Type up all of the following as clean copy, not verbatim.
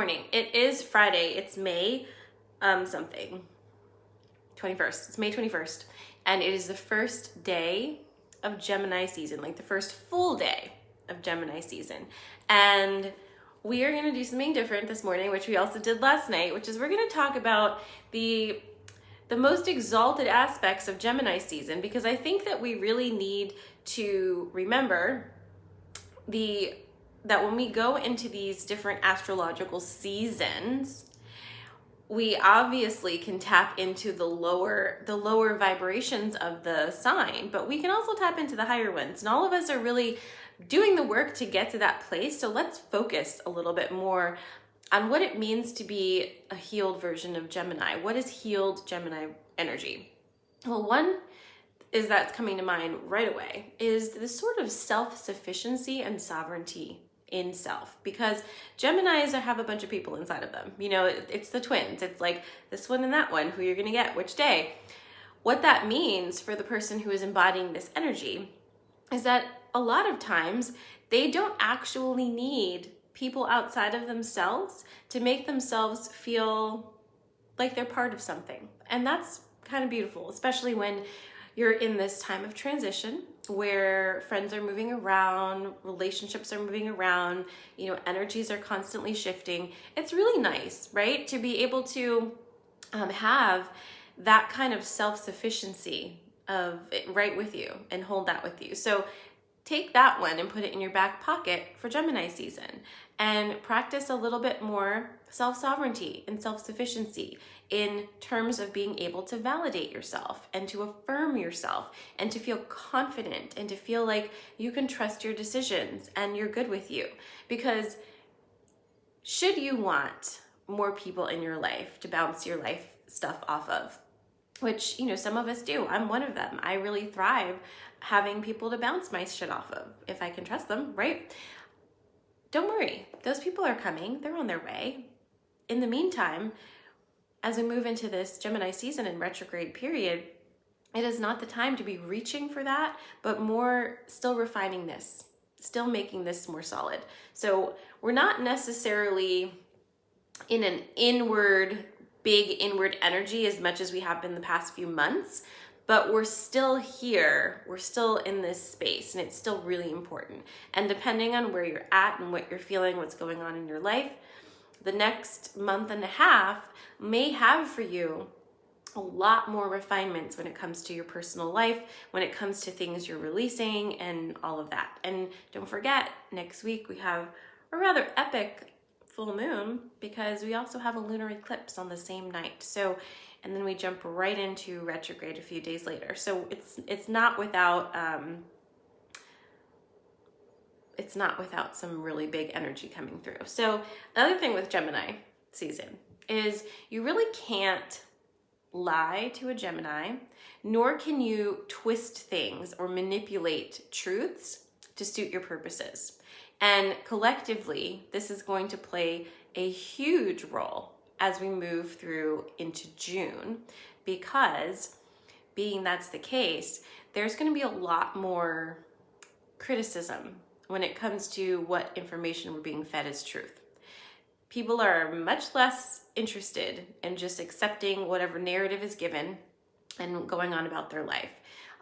morning. It is Friday. It's May something. 21st. It's May 21st. And it is the first day of Gemini season, like the first full day of Gemini season. And we are going to do something different this morning, which we also did last night, which is we're going to talk about the most exalted aspects of Gemini season, because I think that we really need to remember that when we go into these different astrological seasons, we obviously can tap into the lower vibrations of the sign, but we can also tap into the higher ones. And all of us are really doing the work to get to that place. So let's focus a little bit more on what it means to be a healed version of Gemini. What is healed Gemini energy? Well, one is that's coming to mind right away is this sort of self-sufficiency and sovereignty in self, because Geminis have a bunch of people inside of them. You know, it's the twins. It's like this one and that one, who you're going to get which day. What that means for the person who is embodying this energy is that a lot of times they don't actually need people outside of themselves to make themselves feel like they're part of something. And that's kind of beautiful, especially when you're in this time of transition where friends are moving around, relationships are moving around, you know, energies are constantly shifting. It's really nice, right? To be able to have that kind of self-sufficiency of it right with you and hold that with you. So take that one and put it in your back pocket for Gemini season and practice a little bit more self-sovereignty and self-sufficiency in terms of being able to validate yourself and to affirm yourself and to feel confident and to feel like you can trust your decisions and you're good with you. Because should you want more people in your life to bounce your life stuff off of, which, you know, some of us do. I'm one of them. I really thrive having people to bounce my shit off of if I can trust them, right? Don't worry. Those people are coming. They're on their way. In the meantime, as we move into this Gemini season and retrograde period, it is not the time to be reaching for that, but more still refining this, still making this more solid. So we're not necessarily in an big inward energy as much as we have been the past few months, but we're still here. We're still in this space, and it's still really important. And depending on where you're at and what you're feeling, what's going on in your life, the next month and a half may have for you a lot more refinements when it comes to your personal life, when it comes to things you're releasing and all of that. And don't forget, next week we have a rather epic full moon because we also have a lunar eclipse on the same night. So, and then we jump right into retrograde a few days later. So it's not without some really big energy coming through. So another thing with Gemini season is you really can't lie to a Gemini, nor can you twist things or manipulate truths to suit your purposes. And collectively, this is going to play a huge role as we move through into June, because being that's the case, there's going to be a lot more criticism when it comes to what information we're being fed as truth. People are much less interested in just accepting whatever narrative is given and going on about their life.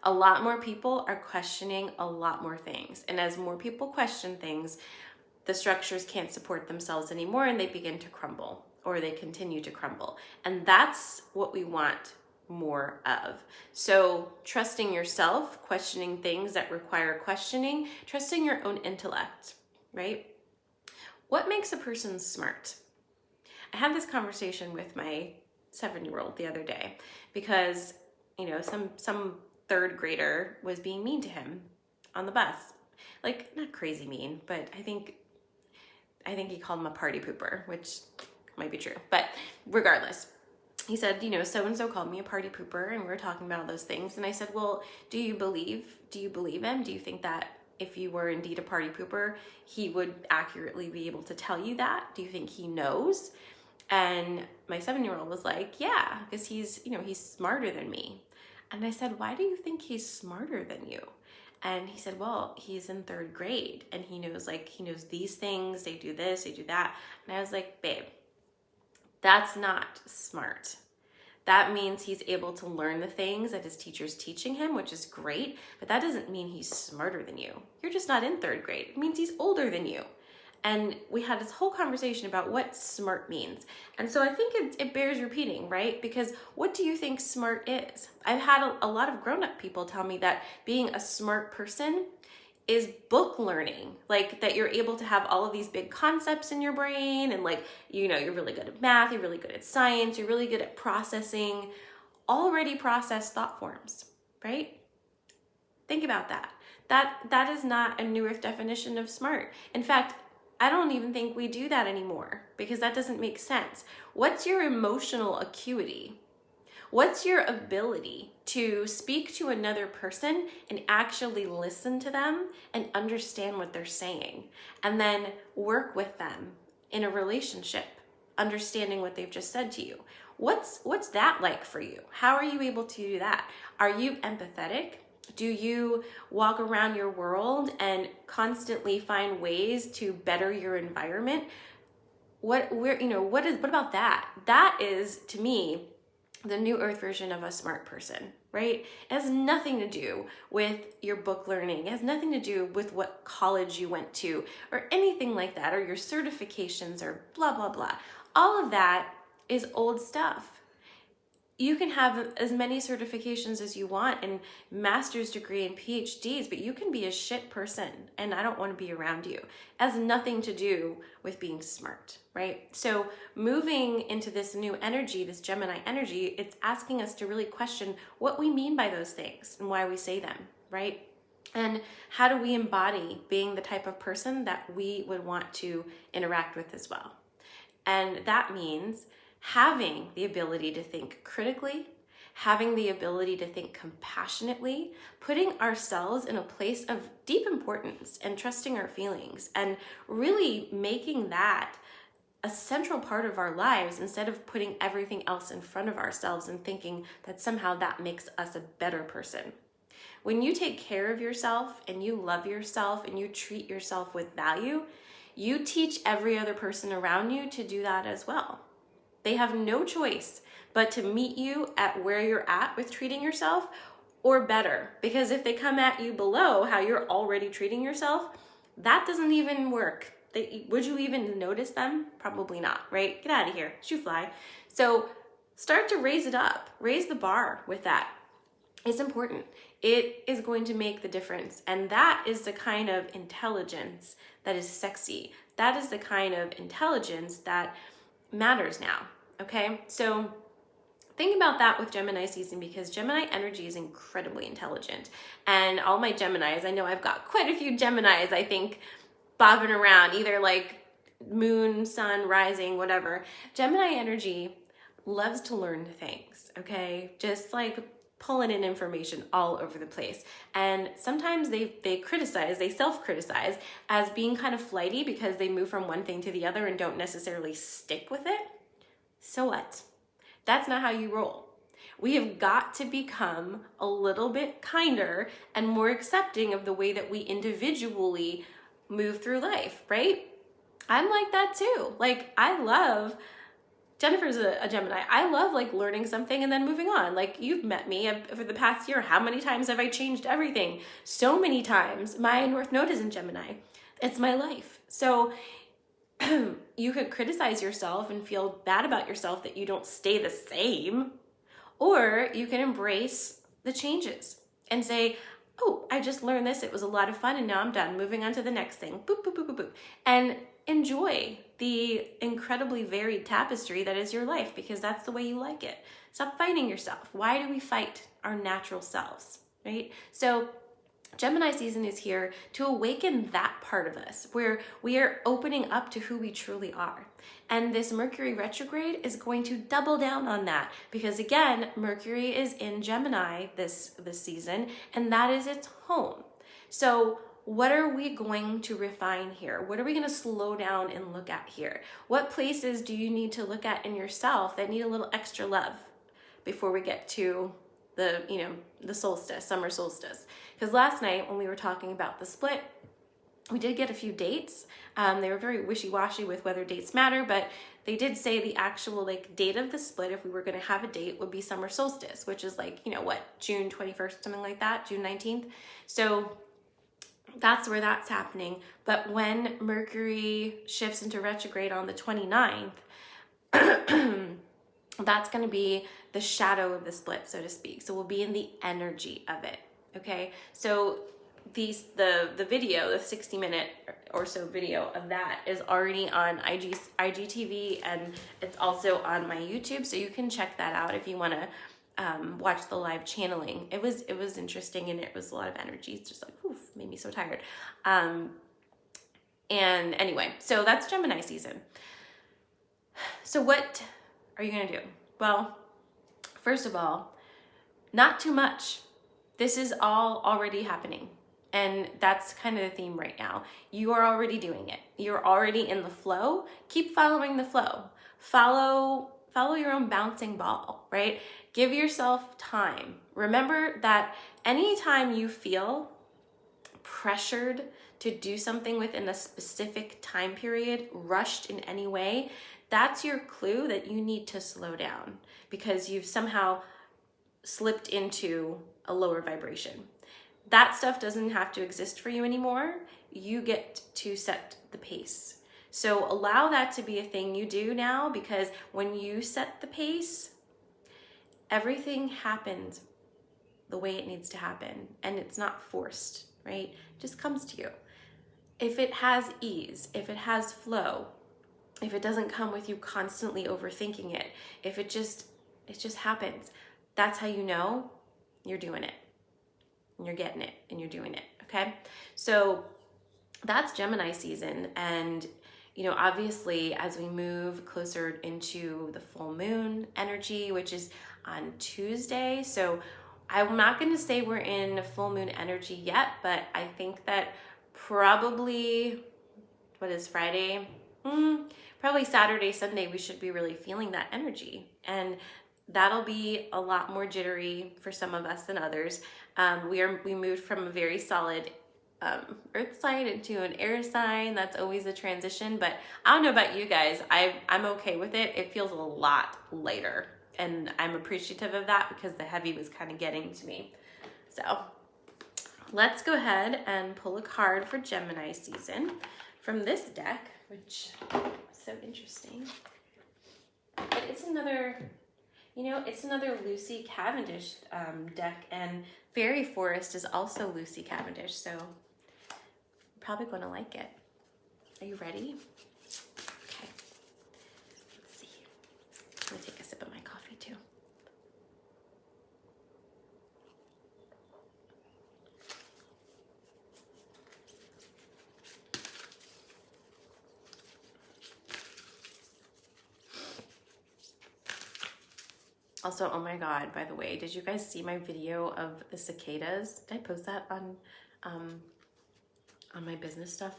A lot more people are questioning a lot more things. And as more people question things, the structures can't support themselves anymore and they begin to crumble, or they continue to crumble. And that's what we want more of. So trusting yourself, questioning things that require questioning, trusting your own intellect, right? What makes a person smart? I had this conversation with my 7-year-old the other day because, you know, some third grader was being mean to him on the bus. Like, not crazy mean, but I think he called him a party pooper, which might be true. But regardless, he said, you know, so-and-so called me a party pooper, and we were talking about all those things. And I said, well, do you believe him? Do you think that if you were indeed a party pooper, he would accurately be able to tell you that? Do you think he knows? And my 7-year-old was like, yeah, because he's smarter than me. And I said, why do you think he's smarter than you? And he said, well, he's in 3rd grade and he knows these things, they do this, they do that. And I was like, babe, that's not smart. That means he's able to learn the things that his teacher's teaching him, which is great, but that doesn't mean he's smarter than you. You're just not in 3rd grade. It means he's older than you. And we had this whole conversation about what smart means. And so I think it bears repeating, right? Because what do you think smart is? I've had a lot of grown-up people tell me that being a smart person is book learning, like that you're able to have all of these big concepts in your brain and you're really good at math, you're really good at science, you're really good at processing already processed thought forms, right? Think about that. That is not a New Earth definition of smart. In fact, I don't even think we do that anymore because that doesn't make sense. What's your emotional acuity? What's your ability to speak to another person and actually listen to them and understand what they're saying and then work with them in a relationship, understanding what they've just said to you? What's that like for you? How are you able to do that? Are you empathetic? Do you walk around your world and constantly find ways to better your environment? What about that? That is, to me, the New Earth version of a smart person, right? It has nothing to do with your book learning. It has nothing to do with what college you went to or anything like that, or your certifications or blah, blah, blah. All of that is old stuff. You can have as many certifications as you want and master's degree and PhDs, but you can be a shit person and I don't want to be around you. It has nothing to do with being smart, right? So moving into this new energy, this Gemini energy, it's asking us to really question what we mean by those things and why we say them, right? And how do we embody being the type of person that we would want to interact with as well? And that means having the ability to think critically, having the ability to think compassionately, putting ourselves in a place of deep importance and trusting our feelings and really making that a central part of our lives instead of putting everything else in front of ourselves and thinking that somehow that makes us a better person. When you take care of yourself and you love yourself and you treat yourself with value, you teach every other person around you to do that as well. They have no choice but to meet you at where you're at with treating yourself or better. Because if they come at you below how you're already treating yourself, that doesn't even work. Would you even notice them? Probably not, right? Get out of here, shoo fly. So start to raise it up, raise the bar with that. It's important. It is going to make the difference. And that is the kind of intelligence that is sexy. That is the kind of intelligence that matters now, okay? So think about that with Gemini season because Gemini energy is incredibly intelligent. And all my Geminis, I know I've got quite a few Geminis, I think, bobbing around, either like moon, sun, rising, whatever. Gemini energy loves to learn things, okay? Just like pulling in information all over the place. And sometimes they self-criticize as being kind of flighty because they move from one thing to the other and don't necessarily stick with it. So what? That's not how you roll. We have got to become a little bit kinder and more accepting of the way that we individually move through life, right? I'm like that too. Like Jennifer's a Gemini. I love like learning something and then moving on. Like you've met me for the past year. How many times have I changed everything? So many times. My North Node is in Gemini. It's my life. So you could criticize yourself and feel bad about yourself that you don't stay the same. Or you can embrace the changes and say, oh, I just learned this. It was a lot of fun and now I'm done. Moving on to the next thing. Boop, boop, boop, boop, boop. And enjoy the incredibly varied tapestry that is your life because that's the way you like it. Stop fighting yourself. Why do we fight our natural selves, right? So Gemini season is here to awaken that part of us where we are opening up to who we truly are. And this Mercury retrograde is going to double down on that because again, Mercury is in Gemini this season and that is its home. So what are we going to refine here? What are we going to slow down and look at here? What places do you need to look at in yourself that need a little extra love before we get to the solstice, summer solstice. Because last night when we were talking about the split, we did get a few dates. They were very wishy-washy with whether dates matter, but they did say the actual like date of the split, if we were going to have a date, would be summer solstice, which is like, June 21st, something like that, June 19th. So that's where that's happening. But when Mercury shifts into retrograde on the 29th, that's going to be the shadow of the split, so to speak. So we'll be in the energy of it. Okay. So the video, the 60-minute or so video of that is already on IGTV, and it's also on my YouTube. So you can check that out if you want to watch the live channeling. It was interesting, and it was a lot of energy. It's just like, oof, made me so tired. And anyway, so that's Gemini season. So what are you going to do? Well, first of all, not too much. This is all already happening. And that's kind of the theme right now. You are already doing it. You're already in the flow. Keep following the flow. Follow your own bouncing ball, right? Give yourself time. Remember that anytime you feel pressured to do something within a specific time period, rushed in any way, that's your clue that you need to slow down because you've somehow slipped into a lower vibration. That stuff doesn't have to exist for you anymore. You get to set the pace. So allow that to be a thing you do now, because when you set the pace, everything happens the way it needs to happen, and it's not forced, right? It just comes to you. If it has ease, if it has flow, if it doesn't come with you constantly overthinking it, if it just happens, that's how you know you're doing it. And you're getting it, and you're doing it, okay? So that's Gemini season, and obviously as we move closer into the full moon energy, which is on Tuesday, so I'm not going to say we're in full moon energy yet, but I think that probably, what is Friday? Probably Saturday, Sunday, we should be really feeling that energy, and that'll be a lot more jittery for some of us than others. We moved from a very solid earth sign into an air sign. That's always a transition, but I don't know about you guys. I'm okay with it. It feels a lot lighter, and I'm appreciative of that because the heavy was kind of getting to me. So let's go ahead and pull a card for Gemini season from this deck, which is so interesting. But it's another Lucy Cavendish deck, and Fairy Forest is also Lucy Cavendish, so you're probably going to like it. Are you ready? Okay. Let's see. I'm going to take a sip of my coffee too. Also, oh my God, by the way, did you guys see my video of the cicadas? Did I post that on my business stuff?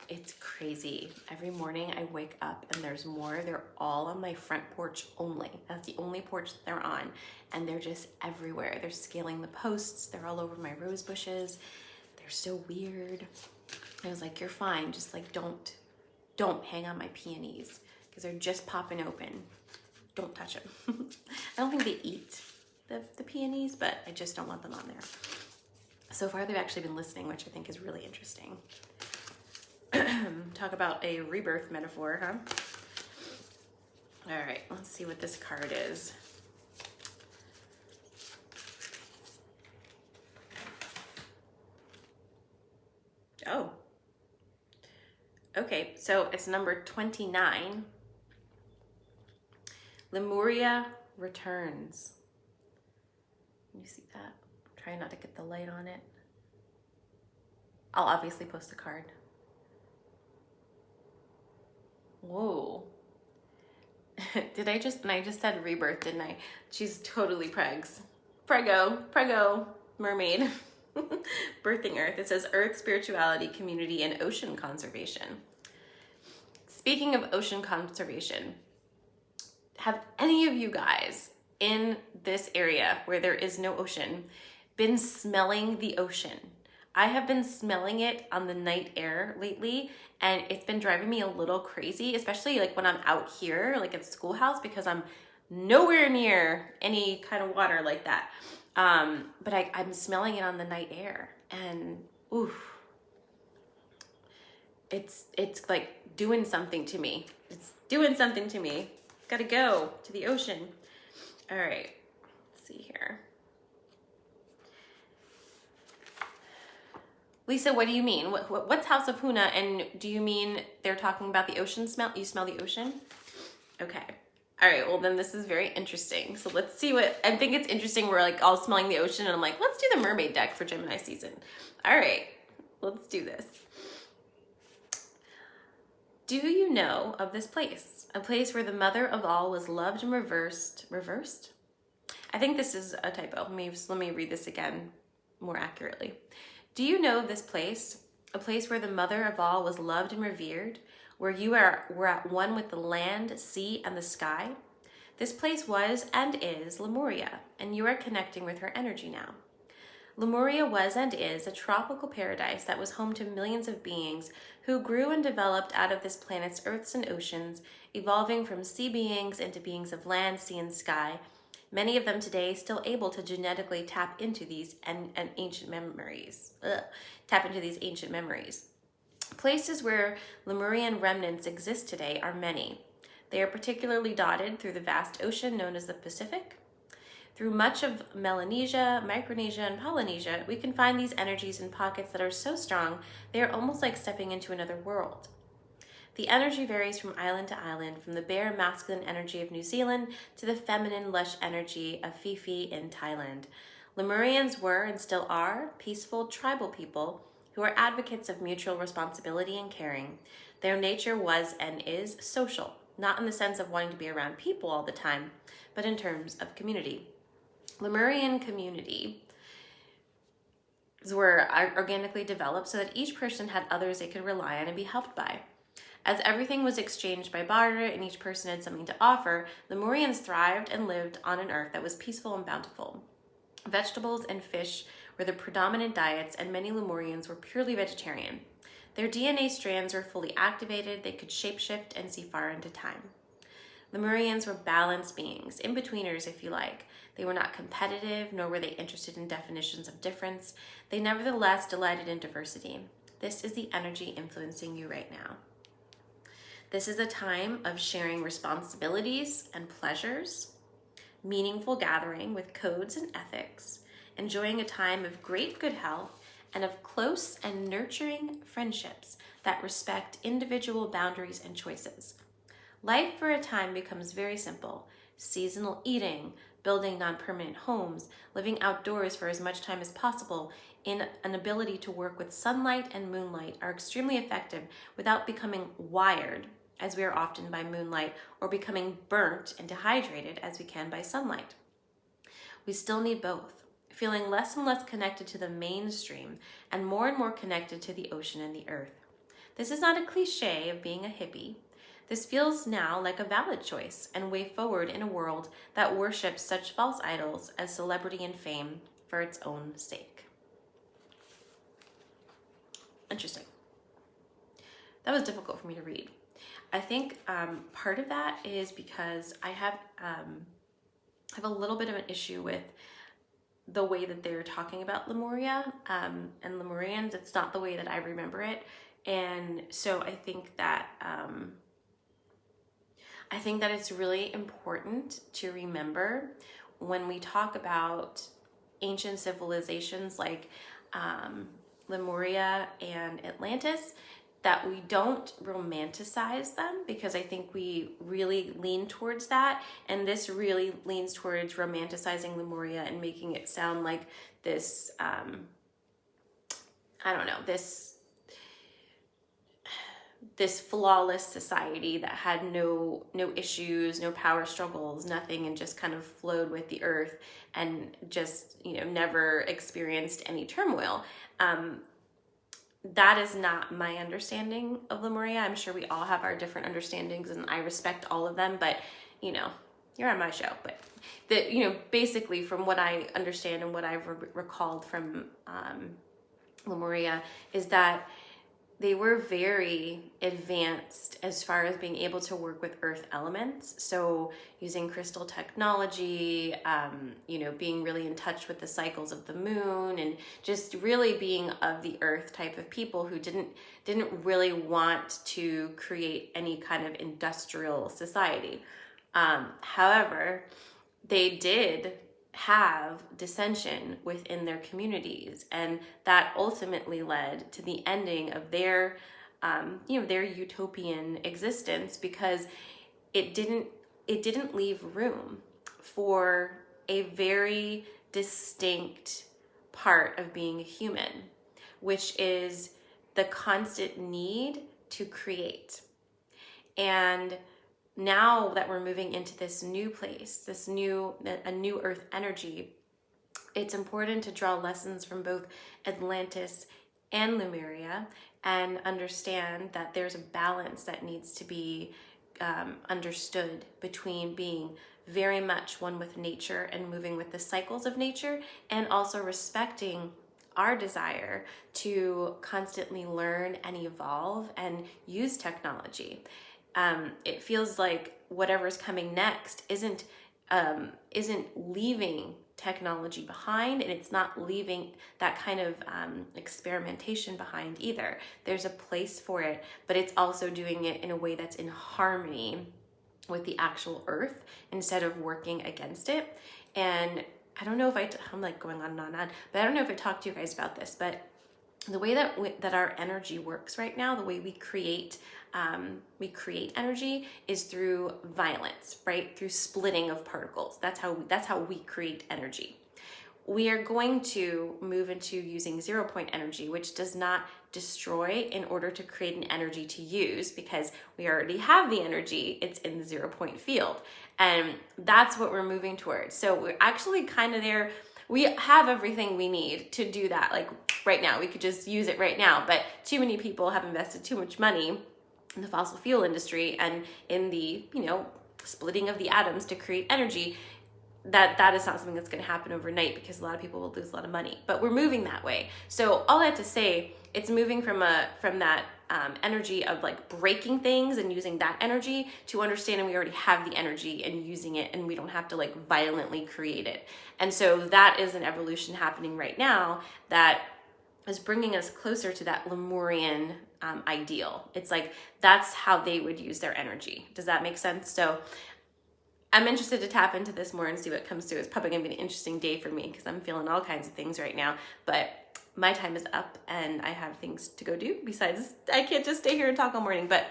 It's crazy. Every morning I wake up and there's more. They're all on my front porch only. That's the only porch that they're on. And they're just everywhere. They're scaling the posts. They're all over my rose bushes. They're so weird. I was like, you're fine. Just like, don't hang on my peonies because they're just popping open. Don't touch them. I don't think they eat the peonies, but I just don't want them on there. So far, they've actually been listening, which I think is really interesting. Talk about a rebirth metaphor, huh? All right, let's see what this card is. Oh. Okay, so it's number 29. Lemuria returns. Can you see that? I'm trying not to get the light on it. I'll obviously post a card. Whoa. I just said rebirth, didn't I? She's totally pregs. Prego, mermaid. Birthing Earth. It says Earth, spirituality, community, and ocean conservation. Speaking of ocean conservation, have any of you guys in this area where there is no ocean been smelling the ocean. I have been smelling it on the night air lately, and it's been driving me a little crazy, especially like when I'm out here, like at schoolhouse, because I'm nowhere near any kind of water like that. But I'm smelling it on the night air, and oof, it's like doing something to me. It's doing something to me. Gotta go to the ocean. All right, let's see here. Lisa, what do you mean? What's House of Huna? And do you mean they're talking about the ocean smell? You smell the ocean? Okay. All right, well then this is very interesting. So let's see what, I think it's interesting. We're like all smelling the ocean, and I'm like, let's do the mermaid deck for Gemini season. All right, let's do this. Do you know of this place? A place where the mother of all was loved and reversed? I think this is a typo. Let me read this again more accurately. Do you know of this place? A place where the mother of all was loved and revered, where you were at one with the land, sea, and the sky? This place was and is Lemuria, and you are connecting with her energy now. Lemuria was and is a tropical paradise that was home to millions of beings who grew and developed out of this planet's earths and oceans, evolving from sea beings into beings of land, sea, and sky, many of them today still able to genetically tap into these ancient memories. Places where Lemurian remnants exist today are many. They are particularly dotted through the vast ocean known as the Pacific. Through much of Melanesia, Micronesia, and Polynesia, we can find these energies in pockets that are so strong they are almost like stepping into another world. The energy varies from island to island, from the bare masculine energy of New Zealand to the feminine lush energy of Fifi in Thailand. Lemurians were and still are peaceful tribal people who are advocates of mutual responsibility and caring. Their nature was and is social, not in the sense of wanting to be around people all the time, but in terms of community. Lemurian communities were organically developed so that each person had others they could rely on and be helped by. As everything was exchanged by barter and each person had something to offer, Lemurians thrived and lived on an earth that was peaceful and bountiful. Vegetables and fish were the predominant diets, and many Lemurians were purely vegetarian. Their DNA strands were fully activated, they could shapeshift and see far into time. Lemurians were balanced beings, in-betweeners if you like. They were not competitive, nor were they interested in definitions of difference. They nevertheless delighted in diversity. This is the energy influencing you right now. This is a time of sharing responsibilities and pleasures, meaningful gathering with codes and ethics, enjoying a time of great good health, and of close and nurturing friendships that respect individual boundaries and choices. Life for a time becomes very simple. Seasonal eating, building non-permanent homes, living outdoors for as much time as possible, in an ability to work with sunlight and moonlight are extremely effective without becoming wired, as we are often by moonlight, or becoming burnt and dehydrated as we can by sunlight. We still need both, feeling less and less connected to the mainstream and more connected to the ocean and the earth. This is not a cliche of being a hippie. This feels now like a valid choice and way forward in a world that worships such false idols as celebrity and fame for its own sake. Interesting. That was difficult for me to read. I think part of that is because I have a little bit of an issue with the way that they're talking about Lemuria and Lemurians. It's not the way that I remember it, and so I think that it's really important to remember when we talk about ancient civilizations like Lemuria and Atlantis, that we don't romanticize them, because I think we really lean towards that, and this really leans towards romanticizing Lemuria and making it sound like this, this flawless society that had no issues, no power struggles, nothing, and just kind of flowed with the earth and just, never experienced any turmoil. That is not my understanding of Lemuria. I'm sure we all have our different understandings, and I respect all of them, but you're on my show, but basically from what I understand and what I've recalled from Lemuria is that they were very advanced as far as being able to work with earth elements. So using crystal technology, being really in touch with the cycles of the moon, and just really being of the earth type of people who didn't really want to create any kind of industrial society. However, they did have dissension within their communities, and that ultimately led to the ending of their utopian existence, because it didn't leave room for a very distinct part of being a human, which is the constant need to create. And now that we're moving into this new place, a new earth energy, it's important to draw lessons from both Atlantis and Lemuria and understand that there's a balance that needs to be understood between being very much one with nature and moving with the cycles of nature, and also respecting our desire to constantly learn and evolve and use technology. It feels like whatever's coming next isn't leaving technology behind, and it's not leaving that kind of experimentation behind either. There's a place for it, but it's also doing it in a way that's in harmony with the actual earth instead of working against it. And I don't know if I'm like going on and on and on, but I don't know if I talked to you guys about this, but the way that our energy works right now, the way we create energy is through violence, right? Through splitting of particles. That's how we create energy. We are going to move into using 0 point energy, which does not destroy in order to create an energy to use, because we already have the energy. It's in the 0 point field. And that's what we're moving towards. So we're actually kind of there. We have everything we need to do that. Like right now, we could just use it right now, but too many people have invested too much money in the fossil fuel industry and in the, splitting of the atoms to create energy. That is not something that's going to happen overnight, because a lot of people will lose a lot of money, but we're moving that way. So all that to say, it's moving from that energy of like breaking things and using that energy to understanding we already have the energy and using it, and we don't have to like violently create it. And so that is an evolution happening right now that is bringing us closer to that Lemurian ideal. It's like that's how they would use their energy. Does that make sense? So I'm interested to tap into this more and see what comes through. It's probably gonna be an interesting day for me because I'm feeling all kinds of things right now, but my time is up and I have things to go do. Besides, I can't just stay here and talk all morning, but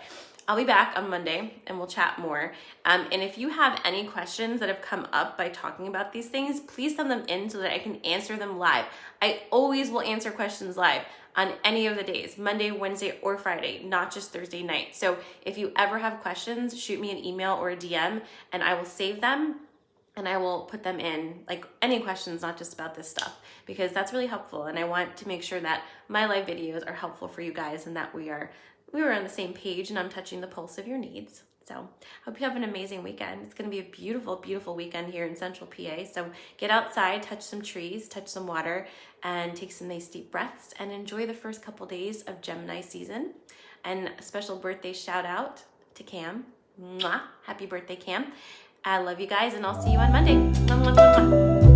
I'll be back on Monday and we'll chat more. And if you have any questions that have come up by talking about these things, please send them in so that I can answer them live. I always will answer questions live on any of the days, Monday, Wednesday, or Friday, not just Thursday night. So if you ever have questions, shoot me an email or a DM and I will save them and I will put them in, like any questions, not just about this stuff, because that's really helpful. And I want to make sure that my live videos are helpful for you guys and that we were on the same page and I'm touching the pulse of your needs. So hope you have an amazing weekend. It's going to be a beautiful, beautiful weekend here in Central PA. So get outside, touch some trees, touch some water, and take some nice deep breaths and enjoy the first couple days of Gemini season. And a special birthday shout out to Cam. Mwah. Happy birthday, Cam. I love you guys and I'll see you on Monday. Mwah, mwah,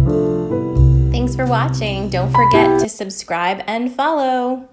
mwah. Thanks for watching. Don't forget to subscribe and follow.